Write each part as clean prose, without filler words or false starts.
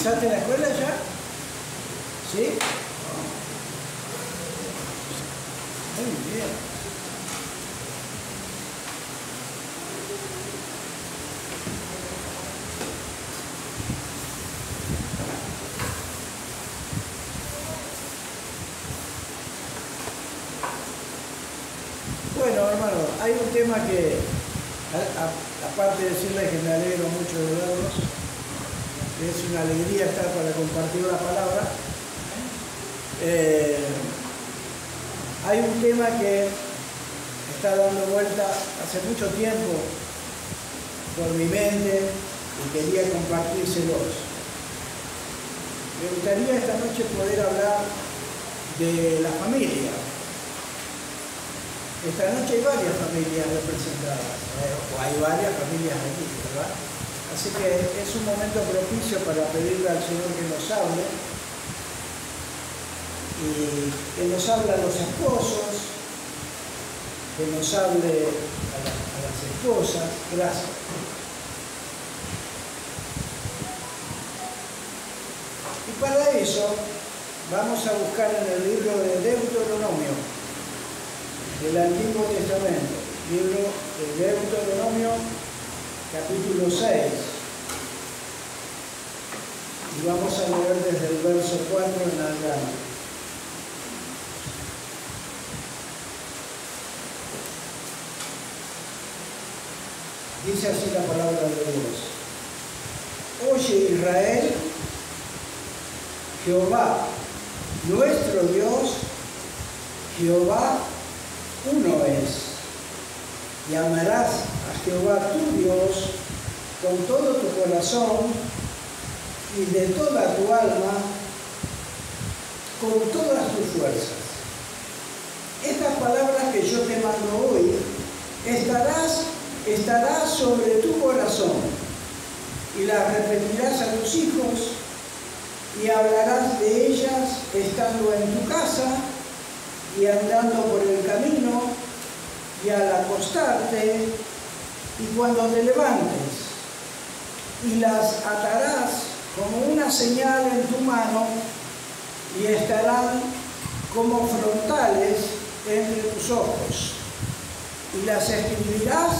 ¿Empezaste en la escuela ya? ¿Sí? Muy bien. Bueno, hermano, hay un tema que, aparte de decirles que me alegro mucho de verlos, es una alegría estar para compartir la palabra. Hay un tema que está dando vuelta hace mucho tiempo por mi mente y quería compartírselos. Me gustaría esta noche poder hablar de la familia. Esta noche hay varias familias representadas, o hay varias familias aquí, ¿verdad? Así que es un momento propicio para pedirle al Señor que nos hable, y que nos hable a los esposos, que nos hable a las esposas. Gracias. Y para eso vamos a buscar en el libro de Deuteronomio, del Antiguo Testamento, libro de Deuteronomio, capítulo 6. Y vamos a leer desde el verso 4 en adelante. Dice así la palabra de Dios. Oye Israel, Jehová, nuestro Dios, Jehová uno es, y amarás a Jehová tu Dios con todo tu corazón y de toda tu alma, con todas tus fuerzas. Estas palabras que yo te mando hoy estarás sobre tu corazón, y las repetirás a tus hijos, y hablarás de ellas estando en tu casa, y andando por el camino, y al acostarte, y cuando te levantes, y las atarás como una señal en tu mano, y estarán como frontales entre tus ojos, y las escribirás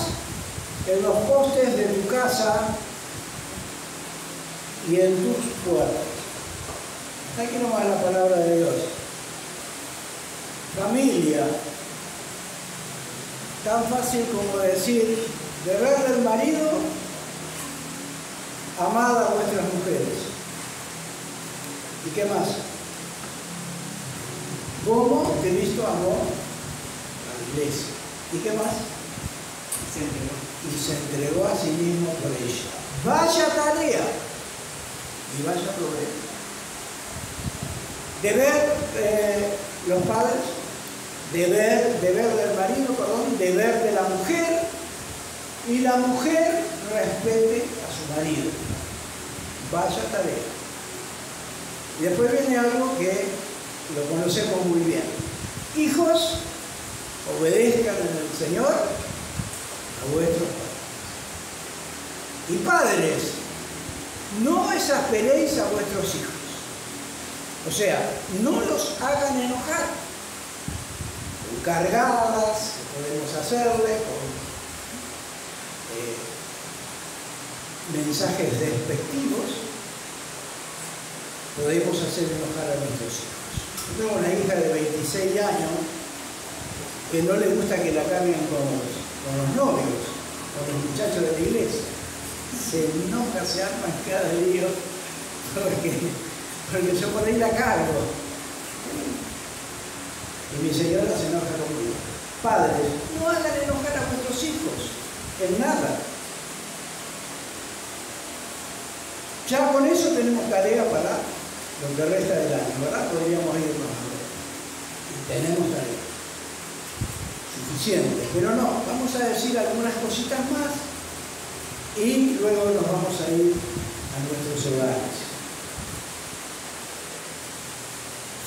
en los postes de tu casa y en tus puertas. Aquí nomás la palabra de Dios. Familia, tan fácil como decir, deber del marido, amad a vuestras mujeres. ¿Y qué más? ¿Cómo Cristo amó a la iglesia? ¿Y qué más? Y se entregó a sí mismo por ella. Vaya tarea y vaya problema. Deber los padres, deber del marido, deber de la mujer, y la mujer respete a su marido. Vaya tarea. Y después viene algo que lo conocemos muy bien. Hijos, obedezcan en el Señor a vuestros padres. Y padres, no exasperéis a vuestros hijos. O sea, no los hagan enojar con cargadas que podemos hacerle, con mensajes despectivos. Podemos hacer enojar a nuestros hijos. Yo tengo una hija de 26 años que no le gusta que la cambien con los novios, con los muchachos de la iglesia. Se enoja, se arma en cada lío porque yo por ahí la cargo. Y mi señora se enoja conmigo. Padres, no hagan enojar a vuestros hijos en nada. Ya con eso tenemos tarea para lo que resta del año, ¿verdad? Podríamos irnos a ver. Tenemos tarea suficiente, pero no, vamos a decir algunas cositas más y luego nos vamos a ir a nuestros hogares.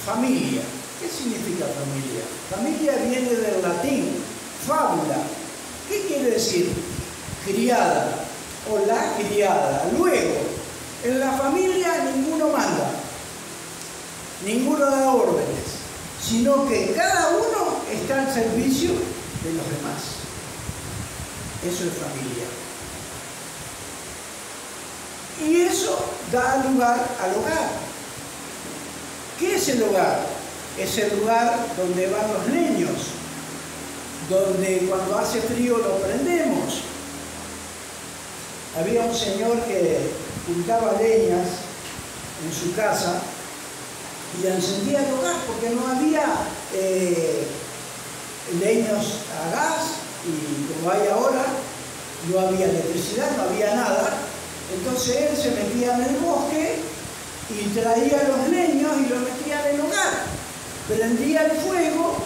Familia. ¿Qué significa familia? Familia viene del latín, fabula. ¿Qué quiere decir? Criada o la criada. Luego, En la familia ninguno manda, ninguno da órdenes, sino que cada uno está al servicio de los demás. Eso es familia. Y eso da lugar al hogar. ¿Qué es el hogar? Es el lugar donde van los leños, donde cuando hace frío lo prendemos. Había un señor que juntaba leñas en su casa y encendía el hogar porque no había leños a gas y como hay ahora, no había electricidad, no había nada. Entonces él se metía en el bosque y traía los leños y los metía en el hogar. Prendía el fuego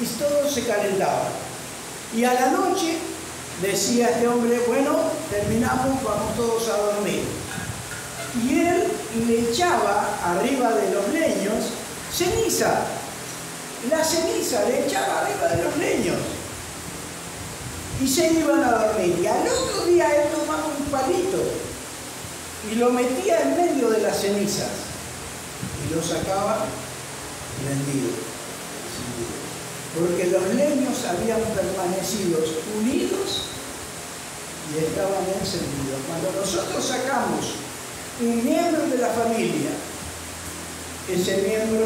y todo se calentaba. Y a la noche decía este hombre, bueno, terminamos, vamos todos a dormir. Y él le echaba arriba de los leños ceniza. La ceniza le echaba arriba de los leños. Y se iban a dormir. Y al otro día él tomaba un palito y lo metía en medio de las cenizas y lo sacaba prendido. Porque los leños habían permanecido unidos y estaban encendidos. Cuando nosotros sacamos un miembro de la familia, ese miembro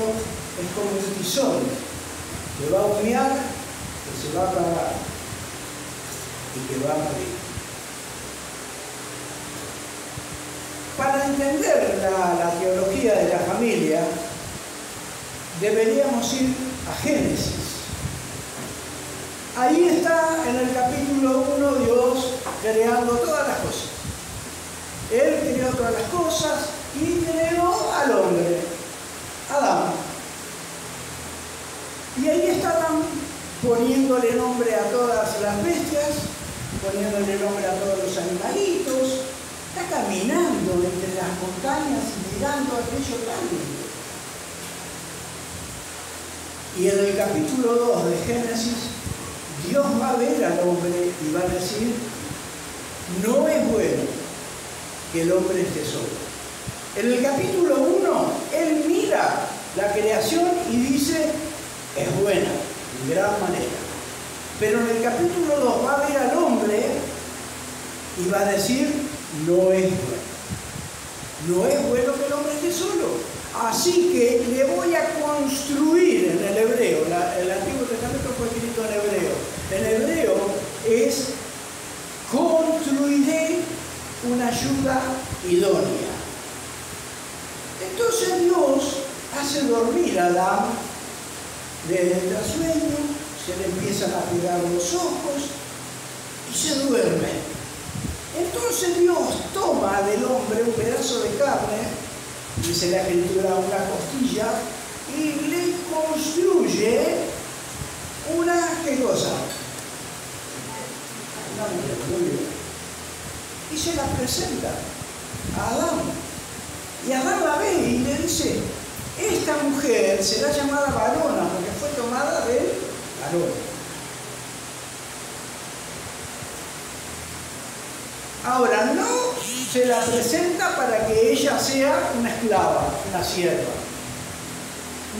es como un tizón que va a humear, que se va a apagar y que va a morir. Para entender la teología de la familia, deberíamos ir a Génesis. Ahí está en el capítulo 1 Dios creando todas las cosas. Él creó todas las cosas y creó al hombre, Adán. Y ahí estaban poniéndole nombre a todas las bestias, poniéndole nombre a todos los animalitos. Está caminando entre las montañas y mirando aquello tan lindo. Y en el capítulo 2 de Génesis, Dios va a ver al hombre y va a decir, no es bueno que el hombre esté solo. En el capítulo 1, Él mira la creación y dice, es buena, de gran manera. Pero en el capítulo 2 va a ver al hombre y va a decir, no es bueno. No es bueno que el hombre esté solo. Así que le voy a construir en el hebreo, el Antiguo Testamento fue escrito en hebreo. En hebreo es construiré una ayuda idónea. Entonces Dios hace dormir a Adán, le entra sueño, se le empiezan a pegar los ojos y se duerme. Entonces Dios toma del hombre un pedazo de carne, dice la Escritura, una costilla, y le construye una, ¿qué cosa? Una mujer, muy bien. Y se la presenta a Adán. Y Adán la ve y le dice, esta mujer será llamada varona, porque fue tomada del varón. Ahora, no se la presenta para que ella sea una esclava, una sierva.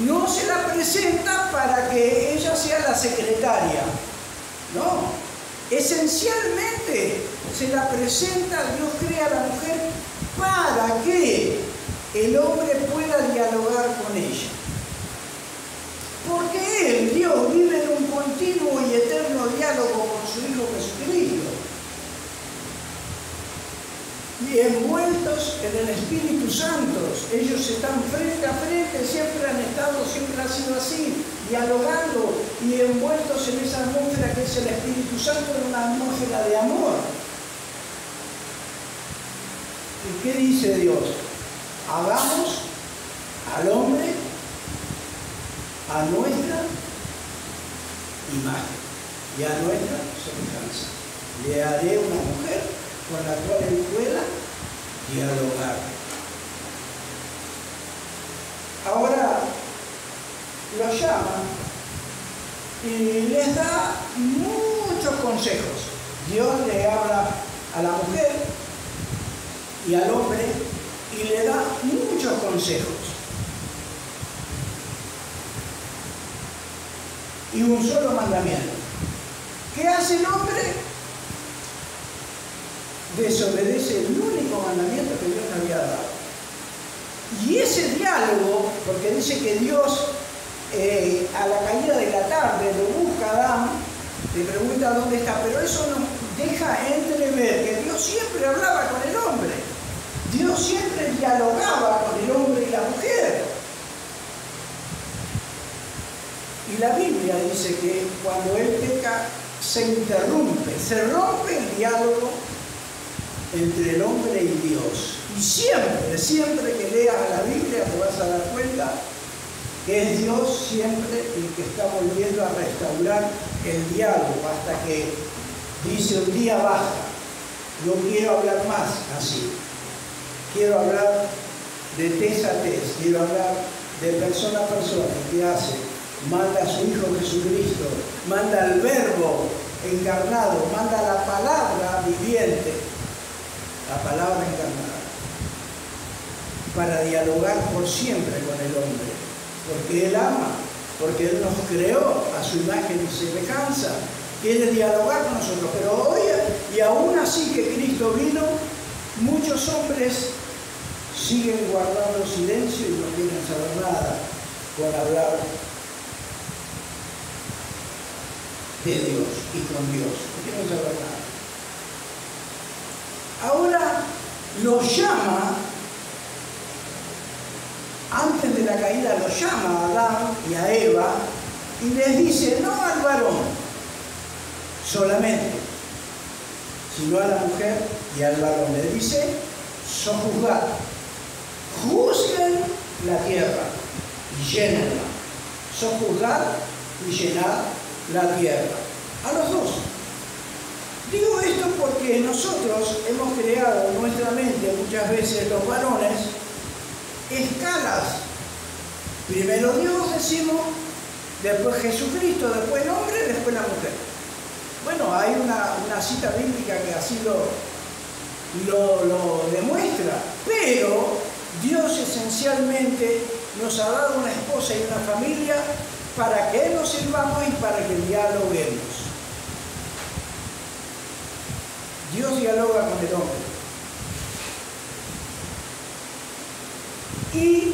No se la presenta para que ella sea la secretaria. No. Esencialmente se la presenta, Dios crea a la mujer para que el hombre pueda dialogar con ella. Porque Él, Dios, vive en un continuo y eterno diálogo con su Hijo Jesucristo. Y envueltos en el Espíritu Santo, ellos están frente a frente, siempre han estado, siempre ha sido así, dialogando y envueltos en esa atmósfera que es el Espíritu Santo, en una atmósfera de amor. ¿Y qué dice Dios? Hagamos al hombre a nuestra imagen y a nuestra semejanza. Le haré una mujer con la cual él pueda dialogar. Ahora lo llama y les da muchos consejos. Dios le habla a la mujer y al hombre y le da muchos consejos. Y un solo mandamiento. ¿Qué hace el hombre? Desobedece el único mandamiento que Dios le había dado. Y ese diálogo, porque dice que Dios a la caída de la tarde lo busca a Adán, le pregunta dónde está, pero eso nos deja entrever que Dios siempre hablaba con el hombre. Dios siempre dialogaba con el hombre y la mujer. Y la Biblia dice que cuando él peca se interrumpe, se rompe el diálogo entre el hombre y Dios. Y siempre que leas la Biblia te vas a dar cuenta que es Dios siempre el que está volviendo a restaurar el diálogo hasta que dice un día basta, no quiero hablar más así, quiero hablar de tez a tez, quiero hablar de persona a persona. ¿Qué hace? Manda a su Hijo Jesucristo, manda al Verbo encarnado, manda la palabra viviente, la palabra encarnada, para dialogar por siempre con el hombre, porque Él ama, porque Él nos creó a su imagen y semejanza, quiere dialogar con nosotros. Pero hoy, y aún así que Cristo vino, muchos hombres siguen guardando silencio y no quieren saber nada con hablar de Dios y con Dios, no quieren saber nada. Ahora los llama, antes de la caída los llama a Adán y a Eva y les dice, no al varón solamente, sino a la mujer y al varón. Le dice, sojuzgad, juzguen la tierra y llénenla. Sojuzgad y llenad la tierra. A los dos. Digo esto porque nosotros hemos creado en nuestra mente muchas veces los varones escalas. Primero Dios, decimos, después Jesucristo, después el hombre, después la mujer. Bueno, hay una cita bíblica que así lo demuestra, pero Dios esencialmente nos ha dado una esposa y una familia para que nos sirvamos y para que dialoguemos. Dios dialoga con el hombre. Y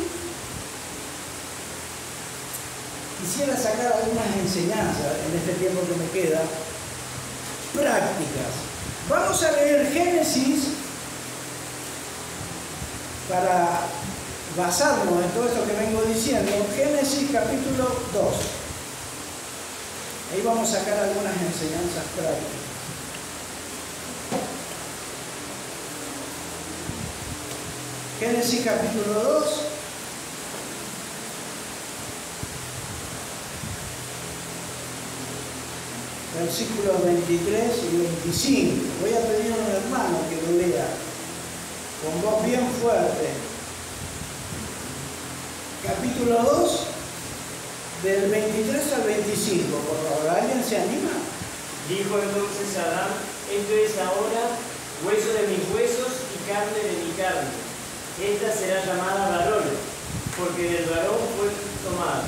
quisiera sacar algunas enseñanzas en este tiempo que me queda, prácticas. Vamos a leer Génesis para basarnos en todo esto que vengo diciendo. Génesis capítulo 2. Ahí vamos a sacar algunas enseñanzas prácticas. Génesis capítulo 2. Versículos 23 y 25. Voy a pedir a un hermano que lo lea con voz bien fuerte. Capítulo 2, del 23 al 25, por favor. ¿Alguien se anima? Dijo entonces Adán, esto es ahora hueso de mis huesos y carne de mi carne. Esta será llamada varón, porque del varón fue tomada.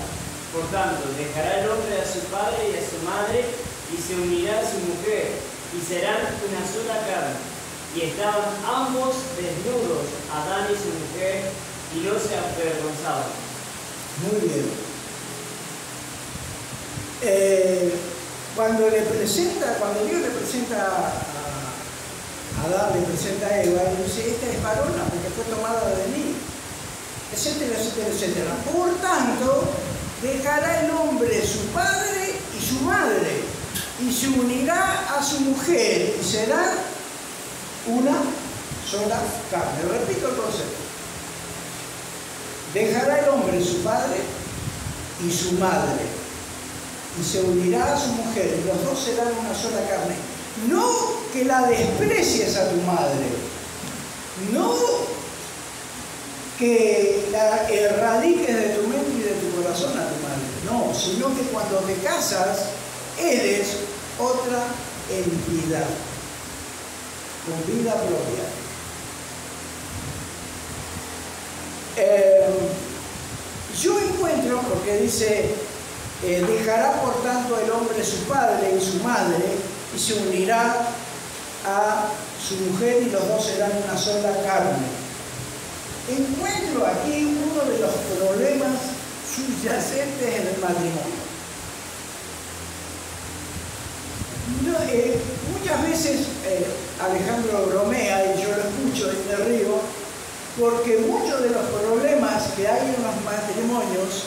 Por tanto, dejará el hombre a su padre y a su madre, y se unirá a su mujer, y serán una sola carne. Y estaban ambos desnudos, Adán y su mujer, y no se avergonzaban. Muy bien. Cuando Dios le presenta a Adán, le presenta a Eva, y dice, esta es varona porque fue tomada de mí, etcétera, etcétera, etcétera. Por tanto, dejará el hombre su padre y su madre, y se unirá a su mujer, y será una sola carne. Repito el concepto. Dejará el hombre su padre y su madre, y se unirá a su mujer, y los dos serán una sola carne. No que la desprecies a tu madre, no que la erradiques de tu mente y de tu corazón a tu madre, no, sino que cuando te casas, eres otra entidad, con vida propia. Yo encuentro, porque dice, dejará por tanto el hombre su padre y su madre y se unirá a su mujer y los dos serán una sola carne. Encuentro aquí uno de los problemas subyacentes en el matrimonio. No, muchas veces Alejandro bromea y yo lo escucho y me río, porque muchos de los problemas que hay en los matrimonios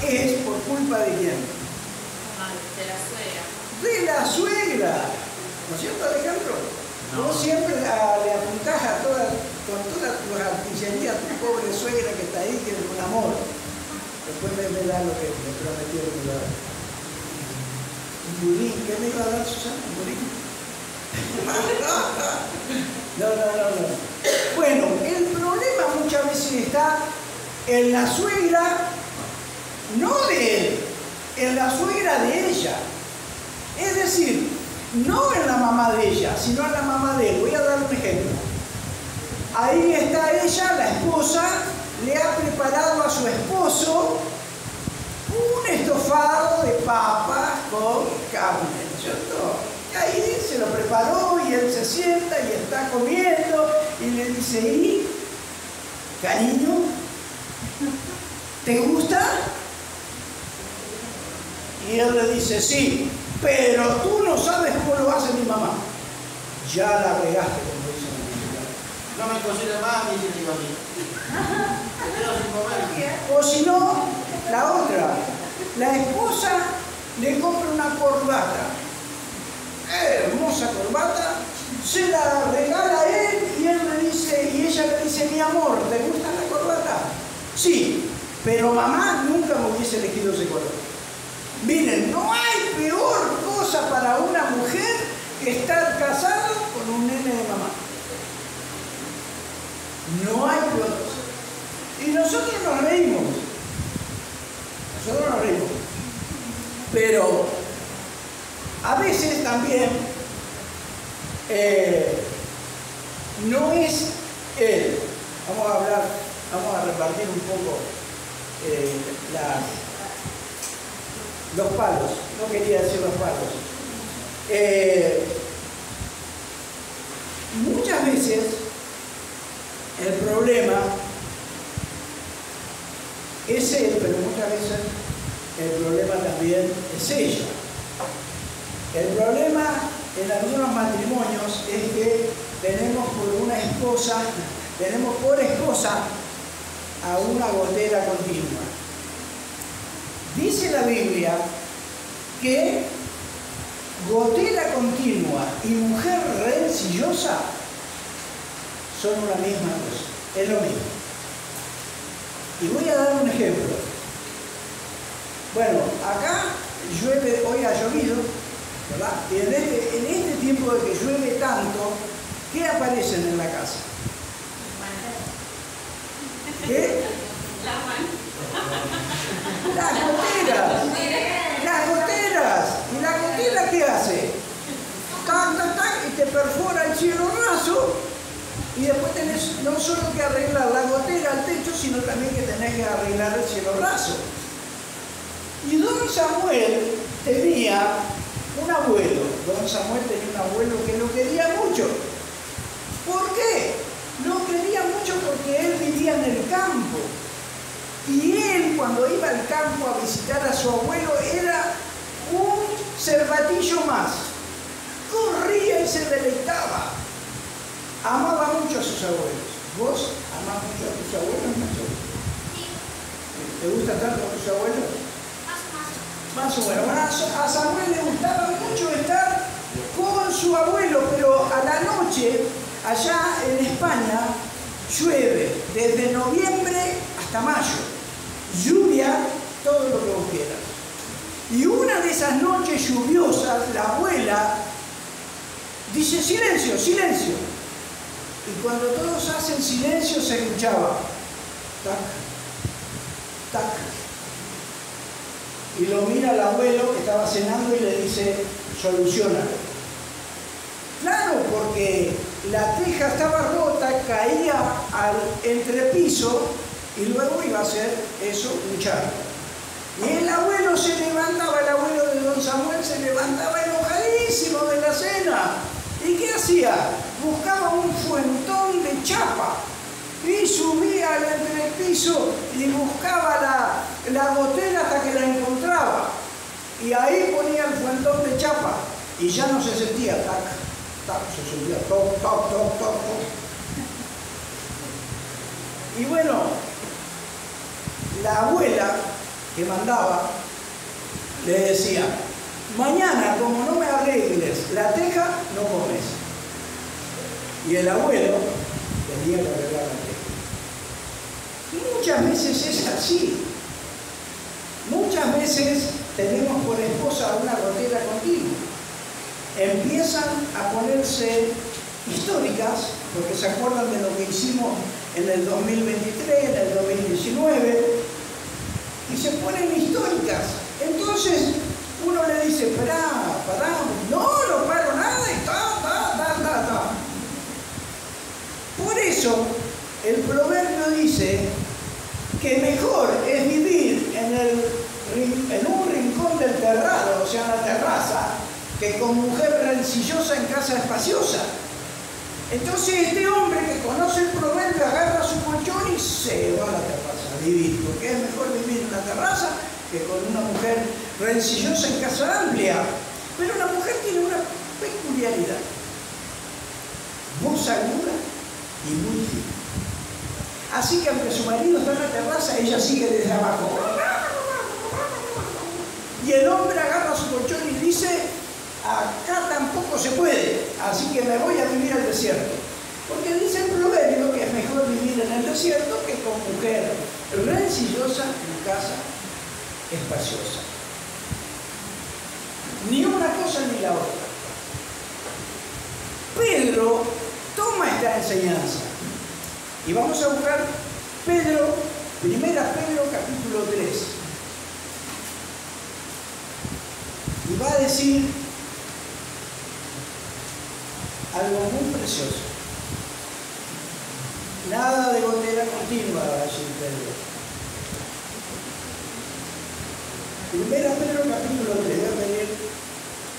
es por culpa de quién? De la suegra. De la suegra. ¿No es cierto, Alejandro? No. Vos siempre le apuntás con toda tu artillería a tu pobre suegra que está ahí, que es un amor. Después me da lo que me prometió que me iba a dar. Un budín. ¿Qué me iba a dar, Susana? ¿Un budín? No. Bueno, el problema muchas veces está en la suegra, no de él, en la suegra de ella. Es decir, no en la mamá de ella, sino en la mamá de él. Voy a dar un ejemplo. Ahí está ella, la esposa, le ha preparado a su esposo un estofado de papas con carne, ¿no es cierto? Y ahí se lo preparó y él se sienta y está comiendo y le dice, ¿y, cariño, te gusta? Y él le dice, sí, pero tú no sabes cómo lo hace mi mamá. Ya la regaste, como dice la Biblia. No me cocina más ni se digo a mí. Me quedo sin comer. O si no, la otra, la esposa le compra una corbata, hermosa corbata, se la regala a él y él le dice, y ella le dice, mi amor, ¿te gusta la corbata? Sí, pero mamá nunca me hubiese elegido ese color. Miren, no hay peor cosa para una mujer que estar casada con un nene de mamá. No hay peor cosa. Y nosotros nos reímos. Pero a veces también no es él. Vamos a repartir un poco los palos. No quería decir los palos. Muchas veces el problema es él, pero muchas veces el problema también es ella. El problema en algunos matrimonios es que tenemos por esposa a una gotera continua. Dice la Biblia que gotera continua y mujer rencillosa son una misma cosa, es lo mismo. Y voy a dar un ejemplo. Bueno, acá llueve, hoy ha llovido, ¿verdad? Y en este tiempo de que llueve tanto, ¿qué aparecen en la casa? ¿Qué? Las goteras. Las goteras. ¿Y la gotera qué hace? Tac, tac, tac, y te perfora el cielo raso. Y después tenés no solo que arreglar la gotera al techo, sino también que tenés que arreglar el cielo raso. Y don Samuel tenía un abuelo. Don Samuel tenía un abuelo que lo quería mucho. ¿Por qué? Lo quería mucho porque él vivía en el campo. Y él, cuando iba al campo a visitar a su abuelo, era un cervatillo más. Corría y se deleitaba. Amaba mucho a sus abuelos. ¿Vos amás mucho a tus abuelos, Nacho? ¿Te gusta tanto a tus abuelos? Más o menos. A Samuel le gustaba mucho estar con su abuelo, pero a la noche, allá en España, llueve desde noviembre hasta mayo. Lluvia, todo lo que vos quieras. Y una de esas noches lluviosas, la abuela dice, silencio, silencio. Y cuando todos hacen silencio se escuchaba tac, tac. Y lo mira el abuelo que estaba cenando y le dice, soluciona. Claro, porque la teja estaba rota, caía al entrepiso y luego iba a hacer eso un charco. Y el abuelo se levantaba, el abuelo de don Samuel se levantaba enojadísimo de la cena. ¿Y qué hacía? Buscaba un fuentón de chapa y subía al entrepiso y buscaba la gotera hasta que la encontraba. Y ahí ponía el fuentón de chapa y ya no se sentía tac, tac, se sentía toc, toc, toc, toc, toc. Y bueno, la abuela que mandaba le decía: mañana, como no me arregles la teja, no comes. Y el abuelo tenía que arreglar la teja. Y muchas veces es así. Muchas veces tenemos por esposa una gotera continua. Empiezan a ponerse históricas, porque se acuerdan de lo que hicimos en el 2023, en el 2019, y se ponen históricas. Entonces uno le dice: pará, no paro nada y ta. Por eso el proverbio dice que mejor es vivir en un rincón del terrado, o sea, en la terraza, que con mujer rencillosa en casa espaciosa. Entonces este hombre que conoce el proverbio agarra su colchón y se va a la terraza a vivir, porque es mejor vivir en la terraza que con una mujer rencillosa en casa amplia. Pero la mujer tiene una peculiaridad: voz aguda y muy fina. Así que aunque su marido está en la terraza, ella sigue desde abajo. Y el hombre agarra su colchón y dice: acá tampoco se puede, así que me voy a vivir al desierto. Porque dice el proverbio que es mejor vivir en el desierto que con mujer rencillosa en casa espaciosa. Ni una cosa ni la otra. Pedro toma esta enseñanza y vamos a buscar Pedro, 1 Pedro capítulo 3. Y va a decir algo muy precioso. Nada de gotera continua, va a decir Pedro. 1 Pedro capítulo 3, voy a pedir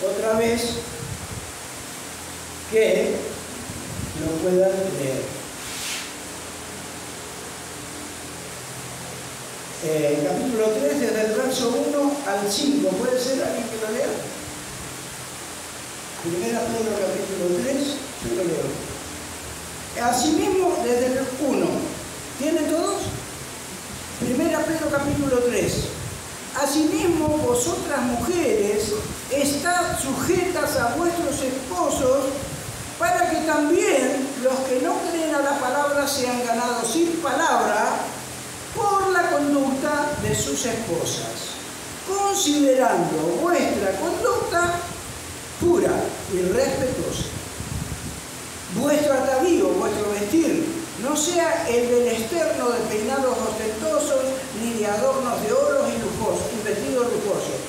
otra vez que lo puedan leer. Capítulo 3, desde el verso 1 al 5. ¿Puede ser alguien que lo lea? 1 Pedro capítulo 3, yo lo leo. Asimismo, desde el 1. ¿Tienen todos? 1 Pedro capítulo 3. Asimismo, vosotras mujeres, estad sujetas a vuestros esposos, para que también los que no creen a la palabra sean ganados sin palabra por la conducta de sus esposas, considerando vuestra conducta pura y respetuosa. Vuestro atavío, vuestro vestir, no sea el del externo de peinados ostentosos, ni de adornos de oro y vestidos lujosos,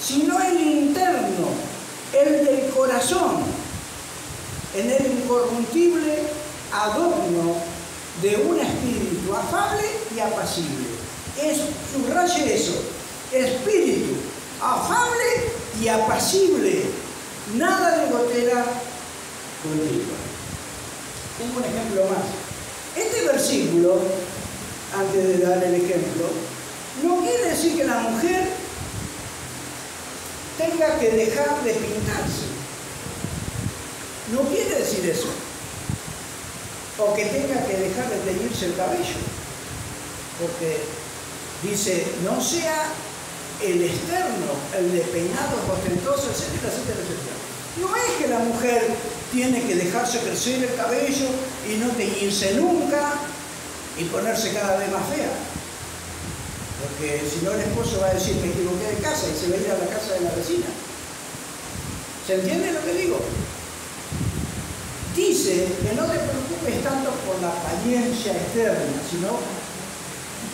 sino el interno, el del corazón, en el incorruptible adorno de un espíritu afable y apacible. Subraye eso: espíritu afable y apacible, nada de gotera continua. Tengo un ejemplo más. Este versículo, antes de dar el ejemplo, no quiere decir que la mujer tenga que dejar de pintarse. No quiere decir eso. O que tenga que dejar de teñirse el cabello. Porque dice: no sea el externo, el de peinados ostentosos, etcétera, etcétera, etcétera. No es que la mujer tiene que dejarse crecer el cabello y no teñirse nunca y ponerse cada vez más fea. Porque si no, el esposo va a decir: me equivoqué de casa, y se va a ir a la casa de la vecina. ¿Se entiende lo que digo? Dice que no te preocupes tanto por la apariencia externa, sino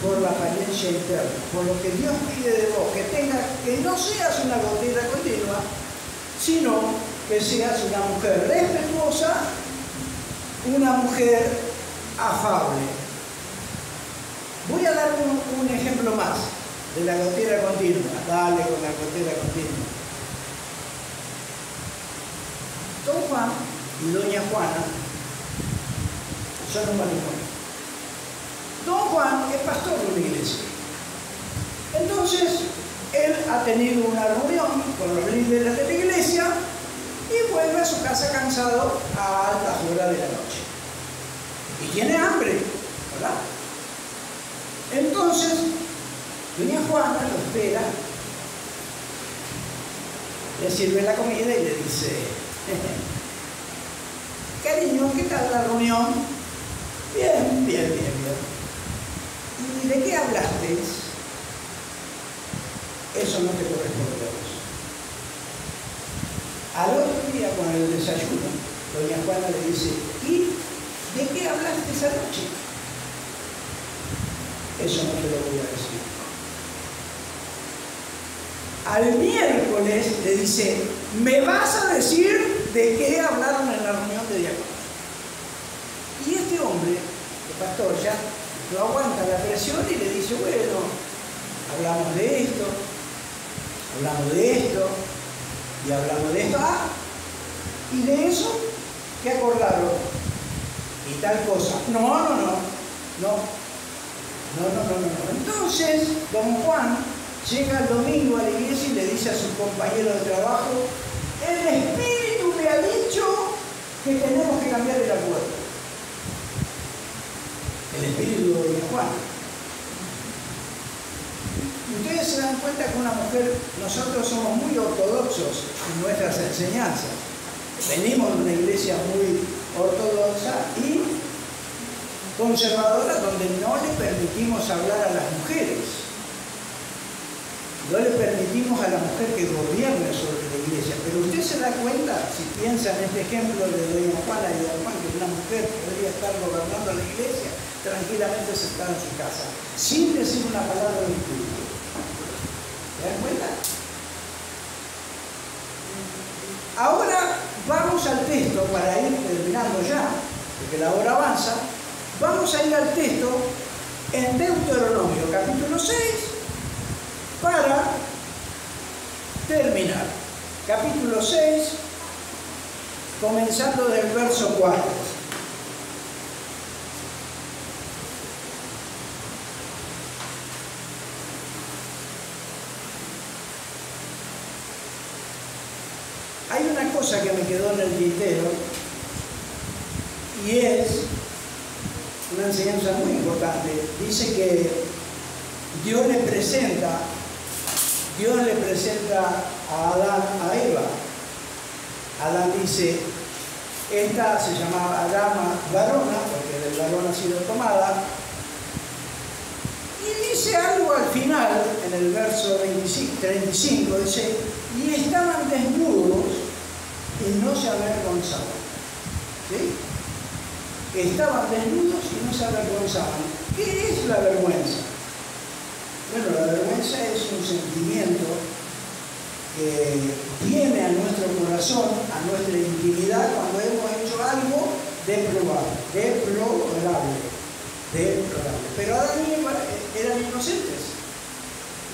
por la apariencia interna, por lo que Dios pide de vos, que no seas una gotera continua, sino que seas una mujer respetuosa, una mujer afable. un ejemplo más de la gotera continua. Dale con la gotera continua. Don Juan y doña Juana son un matrimonio. Don Juan es pastor de una iglesia. Entonces, él ha tenido una reunión con los líderes de la iglesia y vuelve a su casa cansado a altas horas de la noche. Y tiene hambre, ¿verdad? Entonces, doña Juana lo espera, le sirve la comida y le dice: cariño, ¿qué tal la reunión? Bien, bien, bien, bien. ¿Y de qué hablasteis? Eso no te corresponde a vos. Al otro día, con el desayuno, doña Juana le dice: ¿y de qué hablaste esa noche? Eso no te lo voy a decir. Al miércoles le dice: ¿me vas a decir de qué hablaron en la reunión de diáconos? Y este hombre, el pastor, ya no aguanta la presión y le dice: bueno, hablamos de esto, hablamos de esto y hablamos de esto. Ah, y de eso, ¿qué acordaron? Y tal cosa. No. Entonces, don Juan llega el domingo a la iglesia y le dice a su compañero de trabajo: el Espíritu me ha dicho que tenemos que cambiar el acuerdo. El Espíritu de doña Juana. Ustedes se dan cuenta que una mujer, nosotros somos muy ortodoxos en nuestras enseñanzas. Venimos de una iglesia muy ortodoxa y conservadora, donde no le permitimos hablar a las mujeres. No le permitimos a la mujer que gobierne sobre la iglesia. Pero usted se da cuenta, si piensa en este ejemplo de doña Juana y don Juan, que una mujer podría estar gobernando la iglesia tranquilamente sentada en su casa, sin decir una palabra de espíritu. ¿Se dan cuenta? Ahora vamos al texto para ir terminando ya, porque la hora avanza. Vamos a ir al texto en Deuteronomio capítulo 6 para terminar. Capítulo 6, comenzando del verso 4. Hay una cosa que me quedó en el tintero y es una enseñanza muy importante. Dice que Dios le presenta a Adán a Eva. Adán dice: esta se llamaba Adama varona, porque del varón ha sido tomada. Y dice algo al final, en el verso 35, dice: y estaban desnudos y no se avergonzaban. ¿Sí? Estaban desnudos y no se avergonzaban. ¿Qué es la vergüenza? Bueno, la vergüenza es un sentimiento que viene a nuestro corazón, a nuestra intimidad, cuando hemos hecho algo deplorable. Pero Adán y Eva eran inocentes.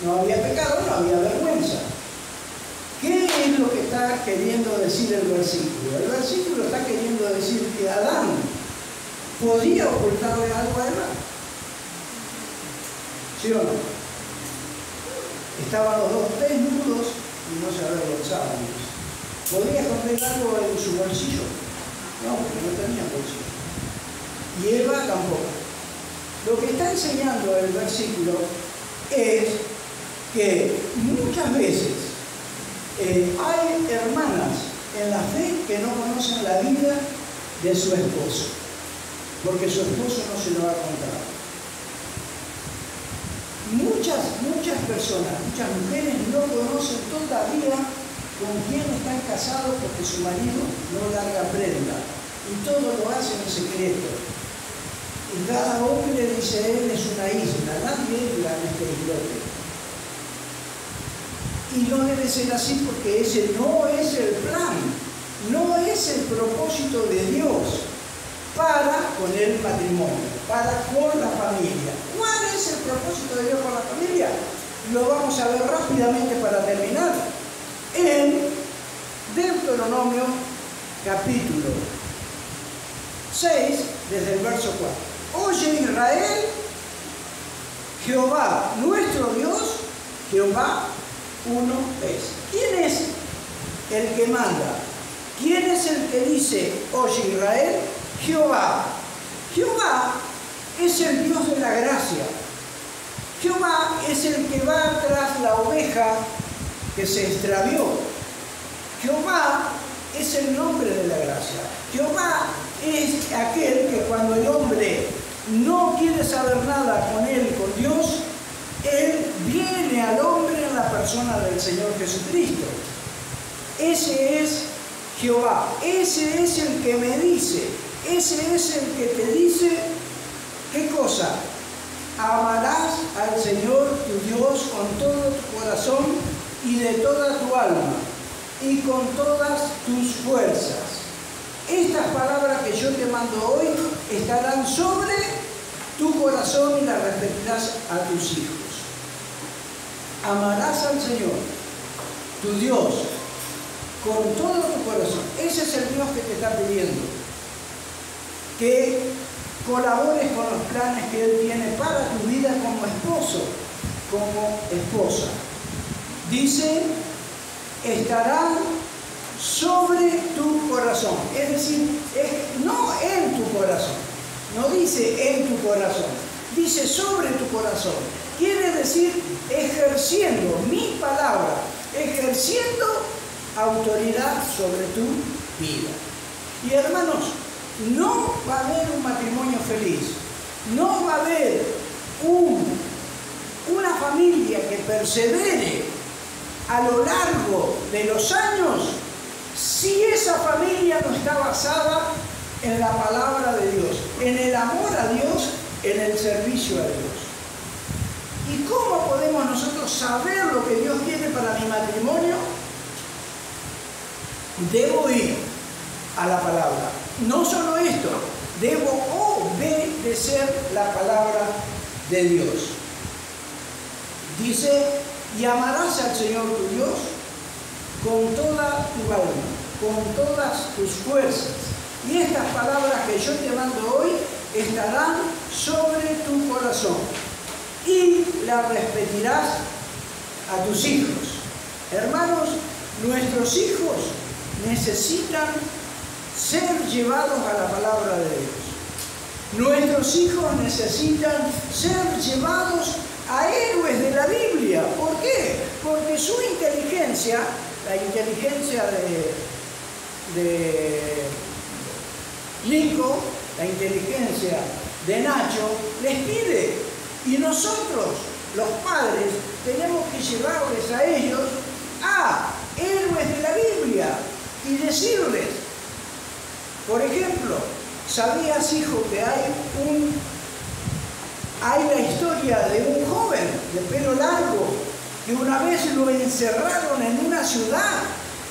No había pecado, no había vergüenza. ¿Qué es lo que está queriendo decir el versículo? El versículo está queriendo decir que Adán podía ocultarle algo a Eva. ¿Sí o no? Estaban los dos desnudos y no se avergonzaban. ¿Podría esconder algo en su bolsillo? No, porque no tenía bolsillo. Y Eva tampoco. Lo que está enseñando el versículo es que muchas veces hay hermanas en la fe que no conocen la vida de su esposo, porque su esposo no se lo ha contado. Muchas personas, muchas mujeres no conocen todavía con quién están casados porque su marido no larga prenda y todo lo hacen en secreto. Y cada hombre dice: él es una isla, nadie entra en este islote. Y no debe ser así, porque ese no es el plan, no es el propósito de Dios para con el matrimonio, para con la familia. ¿Cuál es el propósito de Dios lo vamos a ver rápidamente para terminar, en Deuteronomio capítulo 6, desde el verso 4. Oye Israel, Jehová nuestro Dios, Jehová uno es. ¿Quién es el que manda? ¿Quién es el que dice, oye Israel? Jehová. Jehová es el Dios de la gracia. Jehová es el que va tras la oveja que se extravió. Jehová es el nombre de la gracia. Jehová es aquel que cuando el hombre no quiere saber nada con él, con Dios, él viene al hombre en la persona del Señor Jesucristo. Ese es Jehová. Ese es el que me dice. Ese es el que te dice, ¿qué cosa? Amarás al Señor tu Dios con todo tu corazón y de toda tu alma y con todas tus fuerzas. Estas palabras que yo te mando hoy estarán sobre tu corazón y las repetirás a tus hijos. Amarás al Señor, tu Dios, con todo tu corazón. Ese es el Dios que te está pidiendo. Que colabores con los planes que Él tiene para tu vida como esposo, como esposa. Dice, estarán sobre tu corazón. Es decir, no en tu corazón. No dice en tu corazón. Dice sobre tu corazón. Quiere decir ejerciendo mi palabra, ejerciendo autoridad sobre tu vida. Y hermanos, no va a haber un matrimonio feliz, no va a haber una familia que persevere a lo largo de los años si esa familia no está basada en la palabra de Dios, en el amor a Dios, en el servicio a Dios. ¿Y cómo podemos nosotros saber lo que Dios quiere para mi matrimonio? Debo ir a la palabra. No solo esto, debo obedecer la palabra de Dios. Dice, y amarás al Señor tu Dios con toda tu alma, con todas tus fuerzas. Y estas palabras que yo te mando hoy estarán sobre tu corazón y las repetirás a tus hijos. Hermanos, nuestros hijos necesitan ser llevados a la palabra de Dios. Nuestros hijos necesitan ser llevados a héroes de la Biblia. ¿Por qué? Porque su inteligencia, la inteligencia de Nico, la inteligencia de Nacho, les pide. Y nosotros, los padres, tenemos que llevarles a ellos a héroes de la Biblia y decirles, por ejemplo, ¿sabías, hijo, que hay la historia de un joven de pelo largo que una vez lo encerraron en una ciudad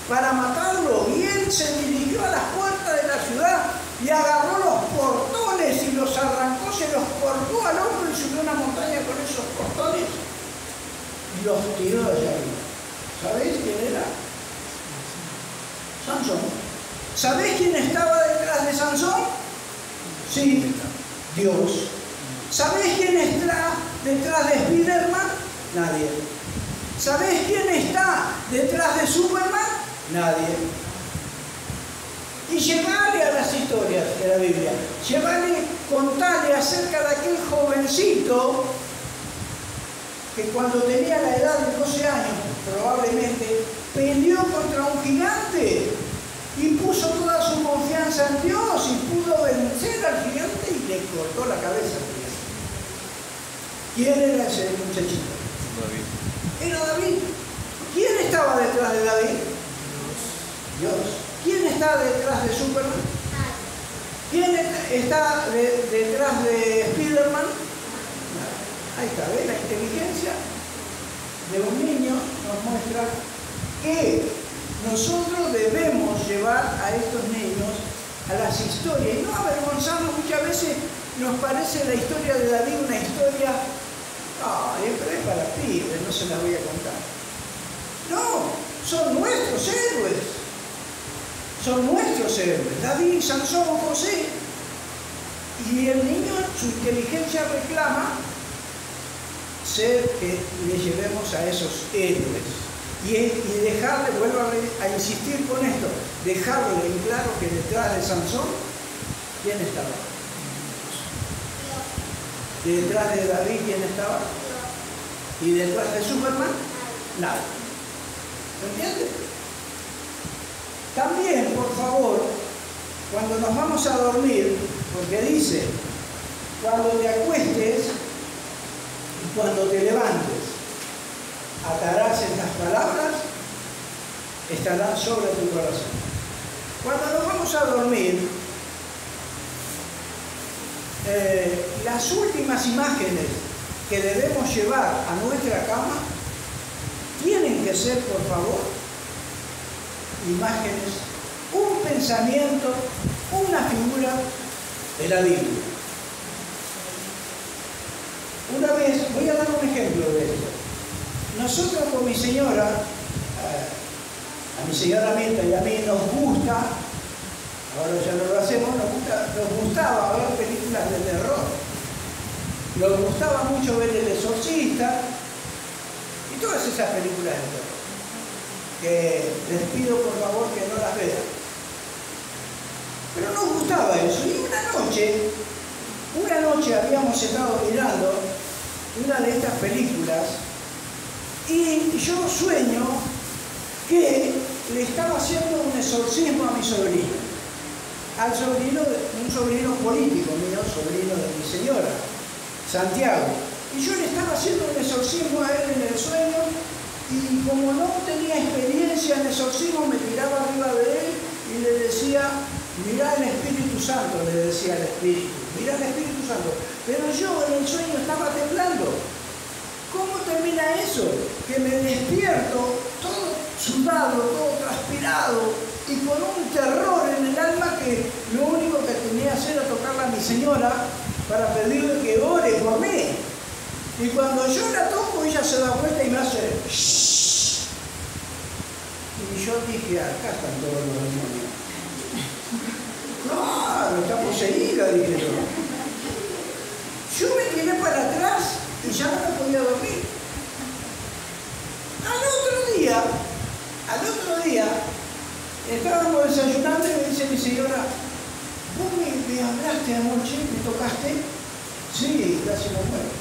para matarlo y él se dirigió a las puertas de la ciudad y agarró los portones y los arrancó, se los cortó al hombro y subió a una montaña con esos portones y los tiró allá arriba? ¿Sabéis quién era? Sansón. ¿Sabéis quién estaba detrás de Sansón? Sí, Dios. ¿Sabéis quién está detrás de Spiderman? Nadie. ¿Sabéis quién está detrás de Superman? Nadie. Y llevarle a las historias de la Biblia, llevarle, contarle acerca de aquel jovencito que cuando tenía la edad de 12 años, probablemente, peleó contra un gigante y puso toda su confianza en Dios y pudo vencer al gigante y le cortó la cabeza al gigante. ¿Quién era ese muchachito? David. Era David. ¿Quién estaba detrás de David? Dios. ¿Quién está detrás de Superman? ¿Quién está detrás de Spiderman? Ahí está, ¿ves? La inteligencia de un niño nos muestra que nosotros debemos llevar a estos niños a las historias y no avergonzarnos. Muchas veces nos parece la historia de David una historia, pero es para pibes, no se las voy a contar. No, son nuestros héroes. Son nuestros héroes. David, Sansón, José. Y el niño, su inteligencia reclama ser que le llevemos a esos héroes. Y dejarle, vuelvo a insistir con esto, dejarle en claro que detrás de Sansón, ¿quién estaba? Detrás de David, ¿quién estaba? Y detrás de Superman, nada. ¿Se entiende? También, por favor, cuando nos vamos a dormir, porque dice, cuando te acuestes y cuando te levantes, atarás estas palabras, estarán sobre tu corazón. Cuando nos vamos a dormir, las últimas imágenes que debemos llevar a nuestra cama tienen que ser, por favor, imágenes, un pensamiento, una figura de la Biblia. Una vez, voy a dar un ejemplo de esto. Nosotros con mi señora, a mi señora Mirta y a mí nos gusta, ahora ya no lo hacemos, nos gustaba ver películas de terror. Nos gustaba mucho ver El Exorcista y todas esas películas de terror. Que les pido por favor que no las vean. Pero nos gustaba eso. Y una noche habíamos estado mirando una de estas películas y yo sueño que le estaba haciendo un exorcismo a mi sobrino. Un sobrino político mío, sobrino de mi señora, Santiago. Y yo le estaba haciendo un exorcismo a él en el sueño y como no tenía experiencia en exorcismo me tiraba arriba de él y le decía, mirá el Espíritu Santo, le decía al Espíritu, mirá el Espíritu Santo. Pero yo en el sueño estaba temblando. ¿Cómo termina eso? Que me despierto todo sudado, todo transpirado y con un terror en el alma que lo único que tenía que hacer era tocarle a mi señora para pedirle que ore por mí. Y cuando yo la toco, ella se da vuelta y me hace shhh. Y yo dije, acá están todos los demonios. Claro, está poseída, dije yo. Yo me tiré para atrás y ya no podía dormir. Al otro día, estábamos desayunando y me dice mi señora, ¿vos me hablaste anoche? ¿Me tocaste? Sí, casi me muero.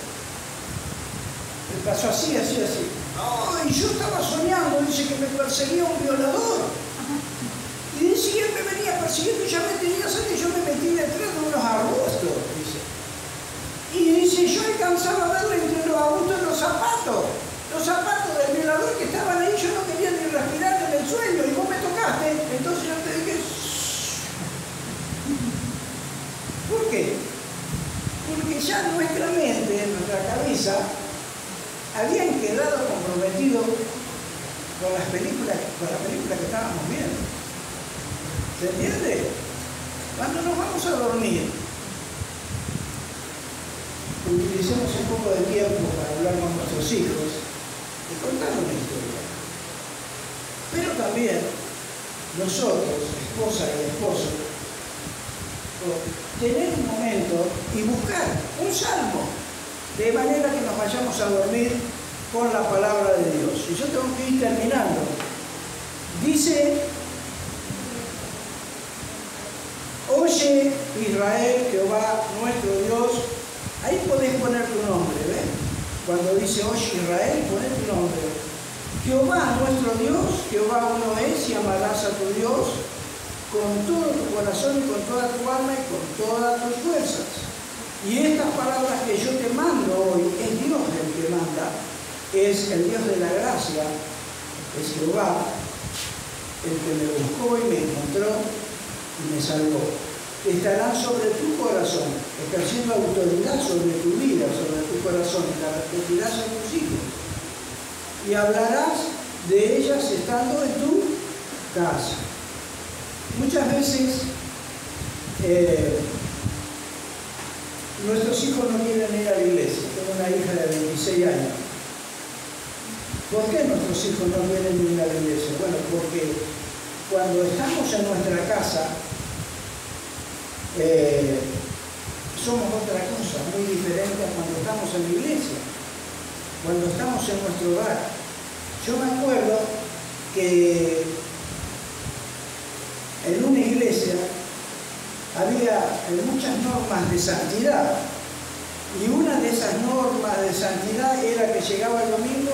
Me pasó así. No, y yo estaba soñando, dice que me perseguía un violador. Y dice, él me venía persiguiendo y ya me tenía sed y yo me metí detrás de unos arbustos, dice. Y dice, yo alcanzaba a verle entre los arbustos los zapatos del violador que estaban ahí, yo no quería ni respirar en el sueño, y vos me tocaste, entonces yo te dije, shh. ¿Por qué? Porque ya nuestra mente, nuestra cabeza, habían quedado comprometidos con las películas que estábamos viendo. ¿Se entiende? Cuando nos vamos a dormir, utilicemos un poco de tiempo para hablar con nuestros hijos y contar una historia. Pero también nosotros, esposa y esposo, tener un momento y buscar un salmo, de manera que nos vayamos a dormir con la palabra de Dios. Y yo tengo que ir terminando. Dice, oye Israel, Jehová nuestro Dios. Ahí podés poner tu nombre, ¿ves? Cuando dice oye Israel, poné tu nombre. Jehová nuestro Dios, Jehová uno es, y amarás a tu Dios con todo tu corazón y con toda tu alma y con todas tus fuerzas. Y estas palabras que yo te mando hoy, es Dios el que manda, es el Dios de la gracia, es Jehová, el que me buscó y me encontró y me salvó. Estarán sobre tu corazón, ejerciendo autoridad sobre tu vida, sobre tu corazón, y la repetirás a tus hijos. Y hablarás de ellas estando en tu casa. Muchas veces nuestros hijos no quieren ir a la iglesia. Tengo una hija de 26 años. ¿Por qué nuestros hijos no vienen ni a la iglesia? Bueno, porque cuando estamos en nuestra casa, somos otra cosa, muy diferente a cuando estamos en la iglesia, cuando estamos en nuestro hogar. Yo me acuerdo que en una iglesia había muchas normas de santidad, y una de esas normas de santidad era que llegaba el domingo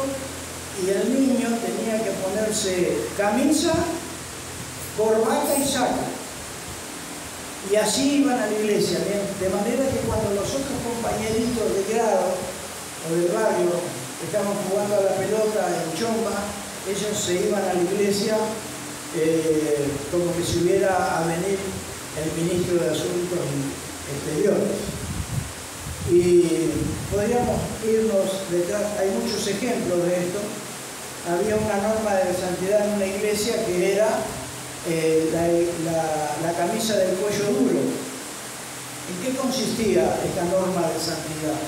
y el niño tenía que ponerse camisa, corbata y saco. Y así iban a la iglesia, ¿bien? De manera que cuando los otros compañeritos de grado o del barrio estaban jugando a la pelota en chomba, ellos se iban a la iglesia como que si hubiera a venir el ministro de Asuntos Exteriores. Y podríamos irnos detrás, hay muchos ejemplos de esto. Había una norma de santidad en una iglesia que era la camisa del cuello duro. ¿En qué consistía esta norma de santidad?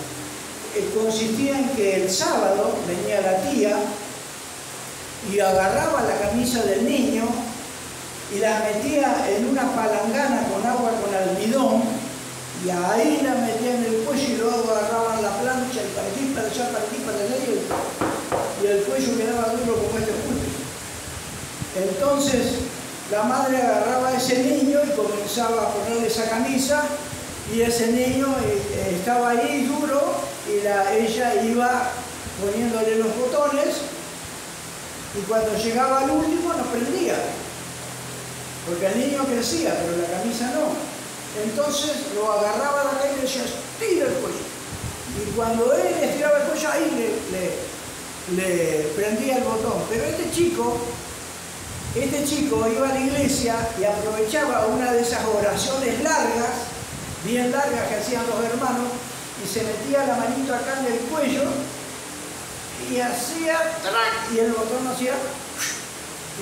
Consistía en que el sábado venía la tía y agarraba la camisa del niño y la metía en una palangana con agua con almidón, y ahí la metía en el cuello y luego agarraban la plancha y para allá, para allá, y el cuello quedaba duro como este púlpito. Entonces la madre agarraba a ese niño y comenzaba a ponerle esa camisa, y ese niño estaba ahí duro, y ella iba poniéndole los botones, y cuando llegaba al último no prendía, porque el niño crecía, pero la camisa no. Entonces lo agarraba de la y le decía, estira el cuello. Y cuando él estiraba el cuello, ahí le prendía el botón. Pero este chico iba a la iglesia y aprovechaba una de esas oraciones largas, bien largas que hacían los hermanos, y se metía la manito acá en el cuello y hacía ¡trac! Y el botón hacía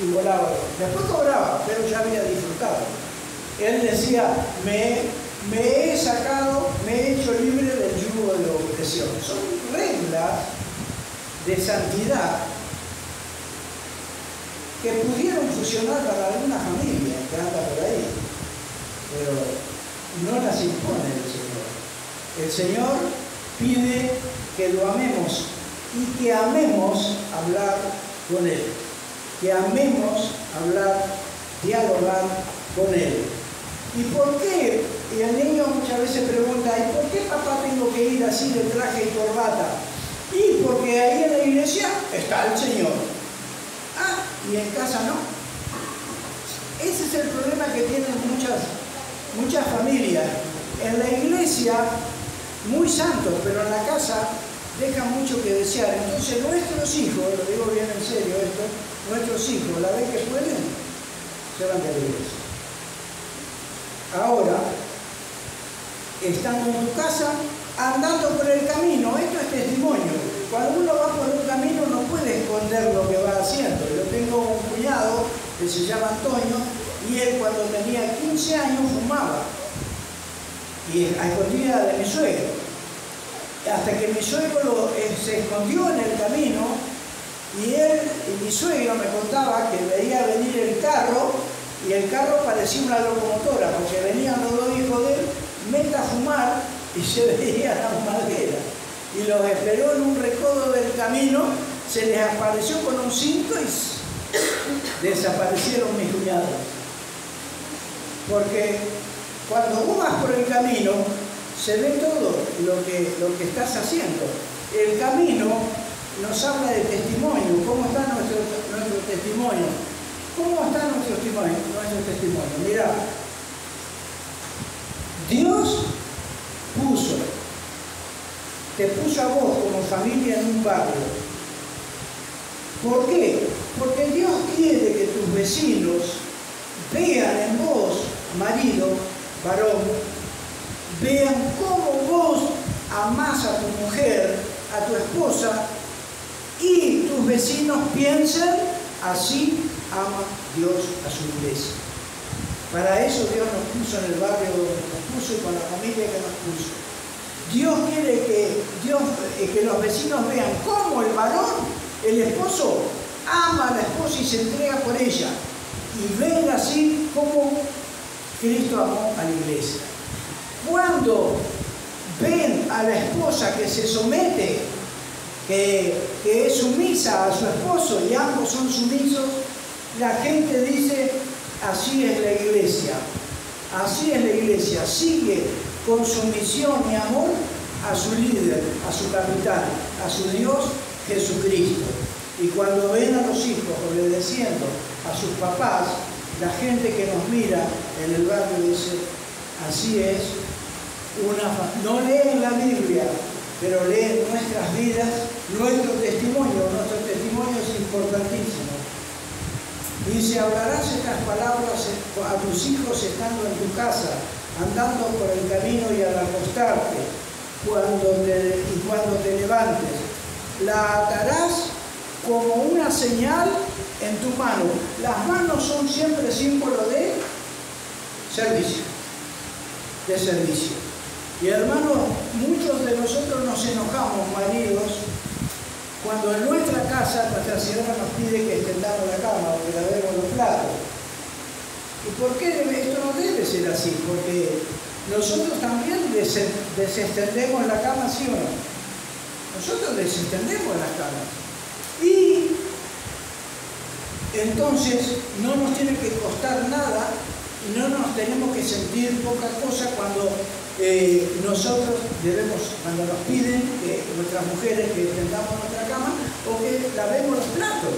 y volaba. Después cobraba, pero ya había disfrutado. Él decía, me he sacado, me he hecho libre del yugo de la opresión. Son reglas de santidad que pudieron funcionar para alguna familia que anda por ahí, pero no las impone el Señor. El Señor pide que lo amemos y que amemos hablar con Él, que amemos hablar, dialogar con Él. ¿Y por qué? Y el niño muchas veces pregunta, ¿y por qué papá tengo que ir así de traje y corbata? Y porque ahí en la iglesia está el Señor. Ah, y en casa no. Ese es el problema que tienen muchas familias. En la iglesia, muy santos, pero en la casa dejan mucho que desear. Entonces nuestros hijos, lo digo bien en serio esto, nuestros hijos, la vez que pueden, se van de la iglesia. Ahora, estando en tu casa, andando por el camino, esto es testimonio. Cuando uno va por un camino no puede esconder lo que va haciendo. Yo tengo un cuñado que se llama Antonio, y él cuando tenía 15 años fumaba, y a escondida de mi suegro. Hasta que mi suegro se escondió en el camino, y mi suegro me contaba que veía venir el carro, y el carro parecía una locomotora, porque venían los dos hijos de él, meta a fumar, y se veía la madera. Y los esperó en un recodo del camino, se les apareció con un cinto y desaparecieron mis cuñados. Porque cuando vos vas por el camino, se ve todo lo que estás haciendo. El camino nos habla de testimonio. ¿Cómo está nuestro testimonio? ¿Cómo está nuestro testimonio? Mirá, Dios te puso a vos como familia en un barrio. ¿Por qué? Porque Dios quiere que tus vecinos vean en vos, marido, varón, vean cómo vos amás a tu mujer, a tu esposa, y tus vecinos piensen, así ama Dios a su iglesia. Para eso Dios nos puso en el barrio donde nos puso y con la familia que nos puso. Dios quiere que los vecinos vean cómo el varón El esposo ama a la esposa y se entrega por ella. Y ven así como Cristo amó a la iglesia. Cuando ven a la esposa que se somete, que es sumisa a su esposo y ambos son sumisos, la gente dice, así es la iglesia. Así es la iglesia. Sigue con sumisión y amor a su líder, a su capitán, a su Dios Jesucristo. Y cuando ven a los hijos obedeciendo a sus papás, la gente que nos mira en el barrio dice, así es no leen la Biblia, pero leen nuestras vidas, nuestro testimonio es importantísimo. Dice, hablarás estas palabras a tus hijos estando en tu casa, andando por el camino y al acostarte, cuando te levantes. La atarás como una señal en tu mano. Las manos son siempre símbolo de servicio. Y hermanos, muchos de nosotros nos enojamos, maridos, cuando en nuestra casa nuestra señora nos pide que extendamos la cama o que lavemos los platos. ¿Y por qué esto no debe ser así? Porque nosotros también desextendemos la cama, ¿sí o no? Nosotros desextendemos las camas. Y entonces no nos tiene que costar nada y no nos tenemos que sentir poca cosa cuando nosotros cuando nos piden que nuestras mujeres que extendamos nuestra cama o que lavemos los platos.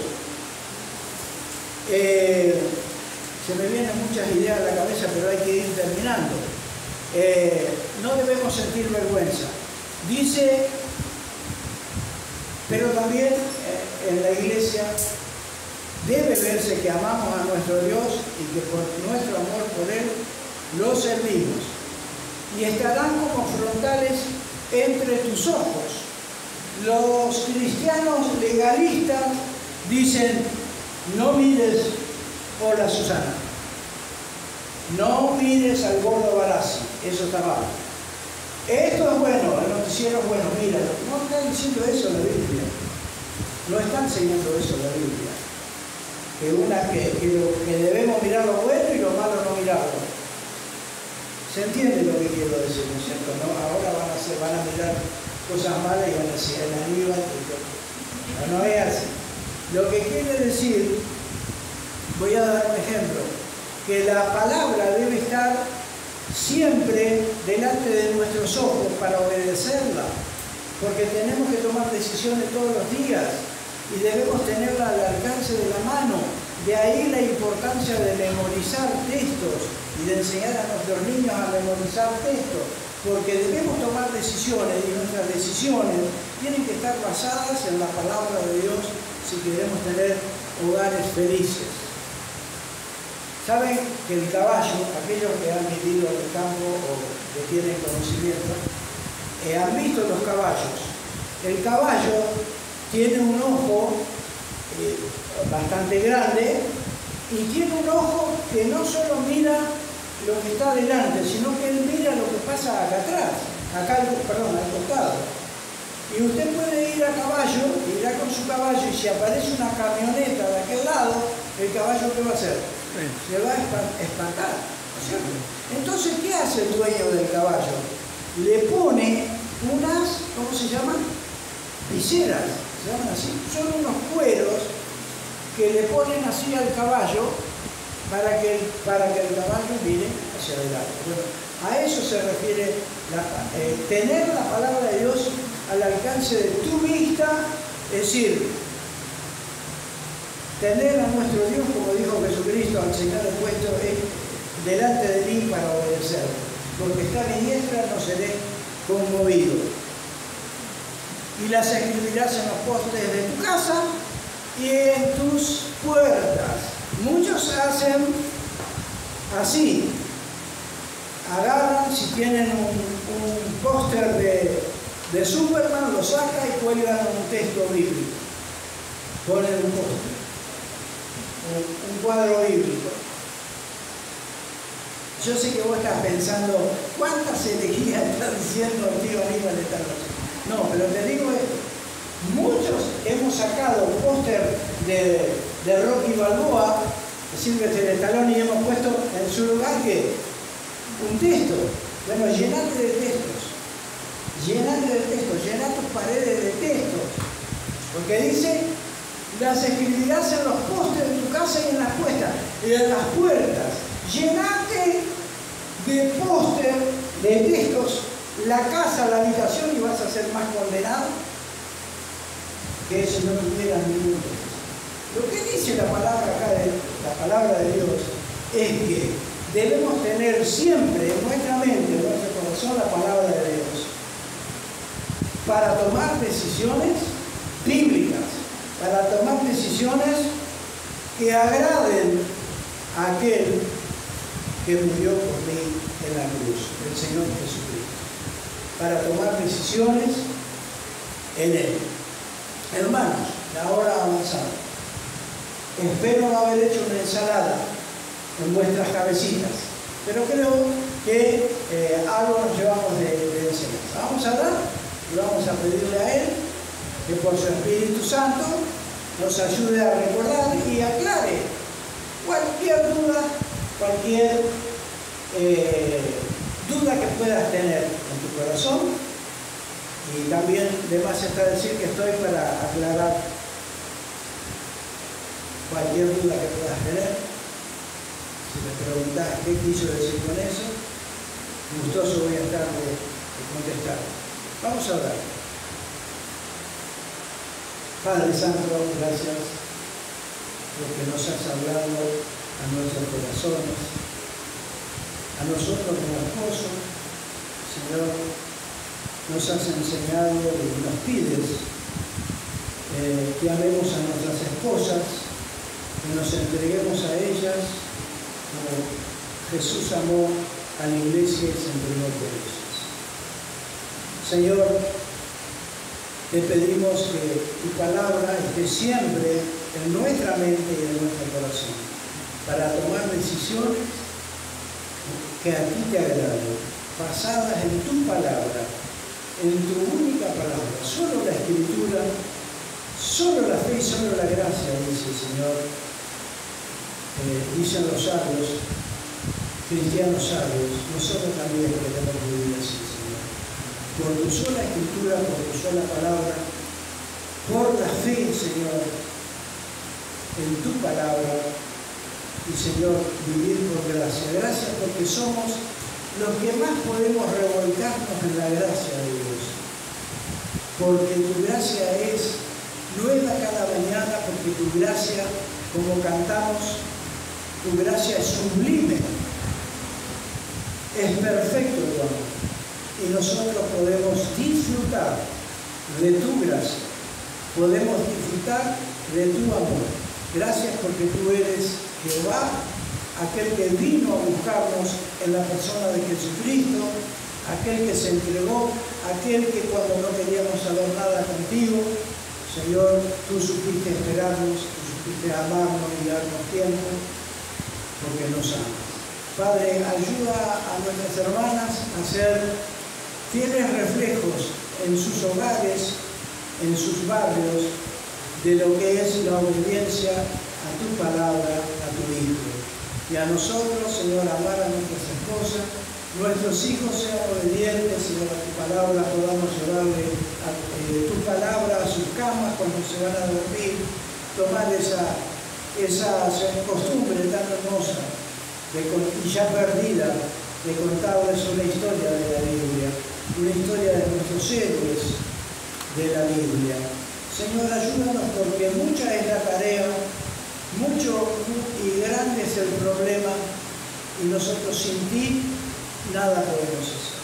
Se me vienen muchas ideas a la cabeza, pero hay que ir terminando. No debemos sentir vergüenza. Dice, pero también en la iglesia debe verse que amamos a nuestro Dios y que por nuestro amor por Él lo servimos. Y estarán como frontales entre tus ojos. Los cristianos legalistas dicen, no mires, hola Susana, no mires al gordo Barassi, eso está mal. Esto es bueno, el noticiero es bueno, míralo. No está diciendo eso la Biblia. No está enseñando eso la Biblia. Que debemos mirar lo bueno y lo malo no mirarlo. ¿Se entiende lo que quiero decir, no es cierto? ¿No? Ahora van a mirar cosas malas y van a decir el Aníbal. No es así. Lo que quiere decir, voy a dar un ejemplo, que la palabra debe estar siempre delante de nuestros ojos para obedecerla, porque tenemos que tomar decisiones todos los días y debemos tenerla al alcance de la mano. De ahí la importancia de memorizar textos y de enseñar a nuestros niños a memorizar textos, porque debemos tomar decisiones y nuestras decisiones tienen que estar basadas en la palabra de Dios si queremos tener hogares felices. Saben que el caballo, aquellos que han vivido en el campo o que tienen conocimiento, han visto los caballos. El caballo tiene un ojo bastante grande y tiene un ojo que no solo mira lo que está delante, sino que él mira lo que pasa acá atrás, al costado. Y usted puede ir a caballo, irá con su caballo y si aparece una camioneta de aquel lado, el caballo ¿qué va a hacer? Se va a espantar, ¿no es cierto? Entonces, ¿qué hace el dueño del caballo? Le pone unas, ¿cómo se llaman? Viseras, se llaman así. Son unos cueros que le ponen así al caballo para que el caballo mire hacia adelante. Bueno, a eso se refiere tener la palabra de Dios al alcance de tu vista, es decir, tener a nuestro Dios, como dijo Jesucristo, al Señor puesto delante de mí para obedecer, porque está a mi diestra, no seré conmovido. Y las escribirás en los postes de tu casa y en tus puertas. Muchos hacen así, agarran, si tienen un póster de Superman, lo sacan y cuelgan un texto bíblico, ponen un póster, un cuadro bíblico. Yo sé que vos estás pensando, ¿cuántas herejías está diciendo el tío Aníbal de tal cosa? No, pero te digo esto, muchos hemos sacado colocado un póster de Rocky Balboa, de Sylvester Stallone, y hemos puesto en su lugar que un texto. Bueno, llenate de textos, llena tus paredes de textos, porque dice, las escribirás en los postes de tu casa y en las puertas. Llenate de póster, de textos, la casa, la habitación, y vas a ser más condenado que si no tuvieras ningún texto. Lo que dice la palabra acá, la palabra de Dios, es que debemos tener siempre en nuestra mente, en nuestro corazón, la palabra de Dios para tomar decisiones bíblicas, para tomar decisiones que agraden a aquel que murió por mí en la cruz, el Señor Jesucristo, para tomar decisiones en Él. Hermanos, la hora ha avanzado. Espero no haber hecho una ensalada en vuestras cabecitas, pero creo que algo nos llevamos de enseñanza. Vamos a dar y vamos a pedirle a Él que por su Espíritu Santo nos ayude a recordar y aclare cualquier duda, cualquier duda que puedas tener en tu corazón. Y también de más está decir que estoy para aclarar cualquier duda que puedas tener. Si me preguntás qué quiso decir con eso, gustoso voy a estar de contestar. Vamos a orar. Padre Santo, gracias porque nos has hablado a nuestros corazones, a nosotros como esposo. Señor, nos has enseñado y nos pides que amemos a nuestras esposas, que nos entreguemos a ellas como Jesús amó a la iglesia y se entregó por ellas. Señor, te pedimos que tu palabra esté siempre en nuestra mente y en nuestro corazón para tomar decisiones que a ti te agraden, basadas en tu palabra, en tu única palabra. Solo la Escritura, solo la fe y solo la gracia, dice el Señor. Dicen los sabios, cristianos sabios, nosotros también queremos vivir así, Señor. Por tu sola Escritura, por tu sola palabra, por la fe, Señor, en tu palabra, y Señor, vivir por gracia. Gracias porque somos los que más podemos revolcarnos en la gracia de Dios. Porque tu gracia es nueva cada mañana, porque tu gracia, como cantamos, tu gracia es sublime, es perfecto tu amor. Y nosotros podemos disfrutar de tu gracia, podemos disfrutar de tu amor. Gracias porque tú eres Jehová, aquel que vino a buscarnos en la persona de Jesucristo, aquel que se entregó, aquel que cuando no queríamos saber nada contigo, Señor, tú supiste esperarnos, tú supiste amarnos y darnos tiempo, porque nos amas. Padre, ayuda a nuestras hermanas a ser fieles reflejos en sus hogares, en sus barrios, de lo que es la obediencia a tu palabra, a tu Hijo. Y a nosotros, Señor, amar a nuestras esposas, nuestros hijos sean obedientes, Señor, a tu palabra, podamos llevarle tu palabra a sus camas cuando se van a dormir, tomar esa costumbre tan hermosa y ya perdida de contarles una historia de la Biblia, una historia de nuestros héroes de la Biblia. Señor, ayúdanos porque mucha es la tarea, mucho y grande es el problema, y nosotros sin ti nada podemos hacer.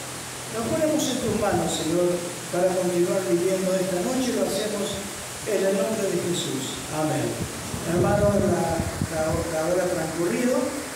Nos ponemos en tus manos, Señor, para continuar viviendo esta noche, lo hacemos en el nombre de Jesús. Amén. Hermanos, la hora ha transcurrido.